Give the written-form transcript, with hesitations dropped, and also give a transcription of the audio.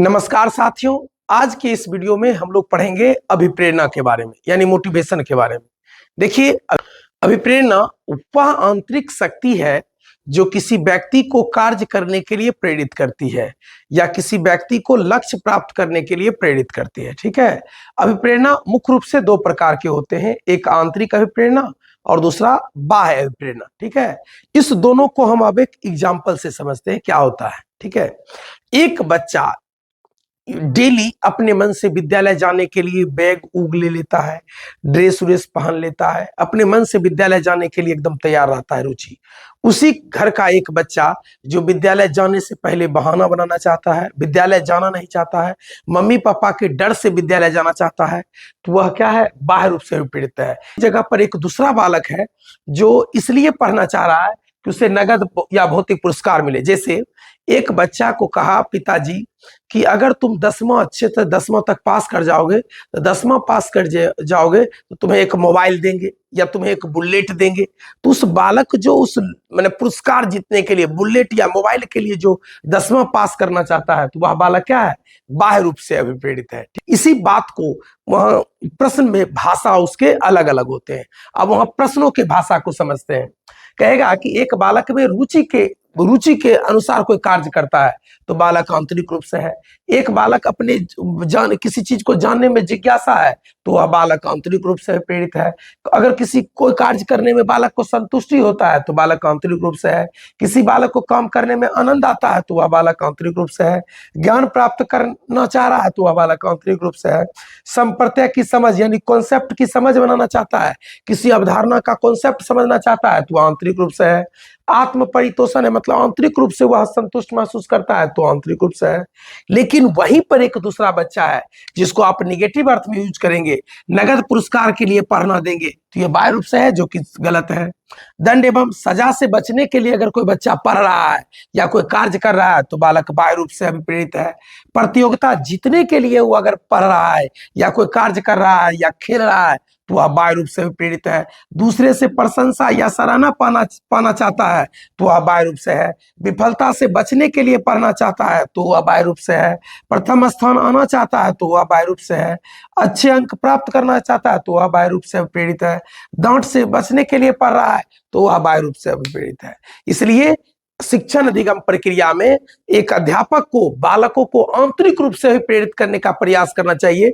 नमस्कार साथियों। आज के इस वीडियो में हम लोग पढ़ेंगे अभिप्रेरणा के बारे में, यानी मोटिवेशन के बारे में। देखिए, अभिप्रेरणा वह आंतरिक शक्ति है जो किसी व्यक्ति को कार्य करने के लिए प्रेरित करती है या किसी व्यक्ति को लक्ष्य प्राप्त करने के लिए प्रेरित करती है। ठीक है। अभिप्रेरणा मुख्य रूप से दो प्रकार के होते हैं, एक आंतरिक अभिप्रेरणा और दूसरा बाह्य अभिप्रेरणा। ठीक है। इस दोनों को हम अब एक एग्जाम्पल से समझते हैं क्या होता है। ठीक है। एक बच्चा डेली अपने मन से विद्यालय जाने के लिए बैग उग ले लेता है, ड्रेस व्रेस पहन लेता है, अपने मन से विद्यालय जाने के लिए एकदम तैयार रहता है। रुचि उसी घर का एक बच्चा जो विद्यालय जाने से पहले बहाना बनाना चाहता है, विद्यालय जाना नहीं चाहता है, मम्मी पापा के डर से विद्यालय जाना चाहता है, तो वह क्या है, बाह्य रूप से पीड़ित है। जगह पर एक दूसरा बालक है जो इसलिए पढ़ना चाह रहा है कि उसे नगद या भौतिक पुरस्कार मिले। जैसे एक बच्चा को कहा पिताजी कि अगर तुम 10वां अच्छे से 10वां तक पास कर जाओगे, तो 10वां पास कर जाओगे तो तुम्हें एक मोबाइल देंगे या तुम्हें एक बुलेट देंगे। तो उस बालक जो उस मैंने पुरस्कार जीतने के लिए, बुलेट या मोबाइल के लिए जो 10वां पास करना चाहता है, तो वह बालक क्या है, बाह्य रूप से अभिप्रेरित है। इसी बात को वह प्रश्न में भाषा उसके अलग अलग होते हैं। अब वहां प्रश्नों के भाषा को समझते हैं। कहेगा कि एक बालक में रुचि के अनुसार कोई कार्य करता है तो बालक आंतरिक रूप से है। एक बालक अपने किसी चीज को जानने में जिज्ञासा है तो वह बालक आंतरिक रूप से प्रेरित है। तो अगर किसी कोई कार्य करने में बालक को संतुष्टि होता है तो बालक आंतरिक रूप से है। किसी बालक को काम करने में आनंद आता है तो वह बालक आंतरिक रूप से है। ज्ञान प्राप्त करना चाह रहा है तो वह बालक आंतरिक रूप से है। संप्रत्यय की समझ यानी कॉन्सेप्ट की समझ बनाना चाहता है, किसी अवधारणा का कॉन्सेप्ट समझना चाहता है तो वह आंतरिक रूप से है। आत्म परितोषण है, मतलब आंतरिक रूप से वह संतुष्ट महसूस करता है तो आंतरिक रूप से है। लेकिन वहीं पर एक दूसरा बच्चा है जिसको आप निगेटिव अर्थ में यूज करेंगे, नगद पुरस्कार के लिए पढ़ना देंगे, तो यह बाह्य रूप से है, जो कि गलत है। दंड एवं सजा से बचने के लिए अगर कोई बच्चा पढ़ रहा है या कोई कार्य कर रहा है तो बालक बाह्य रूप से अभिप्रेरित है। प्रतियोगिता जीतने के लिए वो अगर पढ़ रहा है या कोई कार्य कर रहा है या खेल रहा है तो वह बाह्य रूप से प्रेरित है। दूसरे से प्रशंसा या सराहना पाना चाहता है तो वह बाह्य रूप से है। विफलता से बचने के लिए पढ़ना चाहता है तो वह बाह्य रूप से है। प्रथम स्थान आना चाहता है तो वह बाह्य रूप से है। अच्छे अंक प्राप्त करना चाहता है तो वह बाह्य रूप से प्रेरित है। डांट से बचने के लिए पढ़ रहा है तो वह बाह्य रूप से प्रेरित है। इसलिए शिक्षण अधिगम प्रक्रिया में एक अध्यापक को बालकों को आंतरिक रूप से प्रेरित करने का प्रयास करना चाहिए।